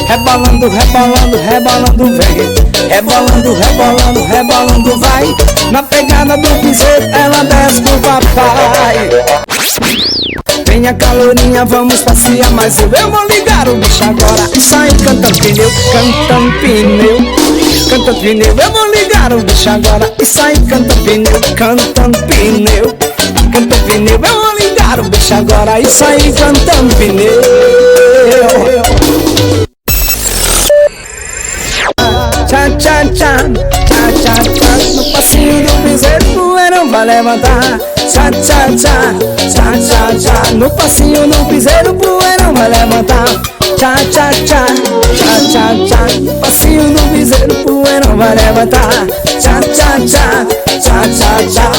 Rebolando, rebolando, rebolando vem. Rebolando, rebolando, rebolando vai. Na pegada do piseiro ela desce com o papai. Venha calorinha, vamos passear, mas eu vou ligar o bicho agora. Isso aí cantando pneu, cantando pneu. Cantando pneu, eu vou ligar o bicho agora. Isso aí cantando pneu, cantando pneu. Cantando pneu, eu vou ligar o bicho agora. Isso aí cantando pneu. Tchá, tchá, tchá, tchá, tchá, tchá. No passinho do piseiro o poeirão vai levantar. Tchá, tchá, tchá, tchá, tchá, tchá. No passinho do piseiro o poeirão vai levantar. Tchá, tchá, tchá, tchá, tchá, tchá. No passinho do piseiro o poeirão vai levantar. Tchá, tchá, tchá, tchá, tchá, tchá.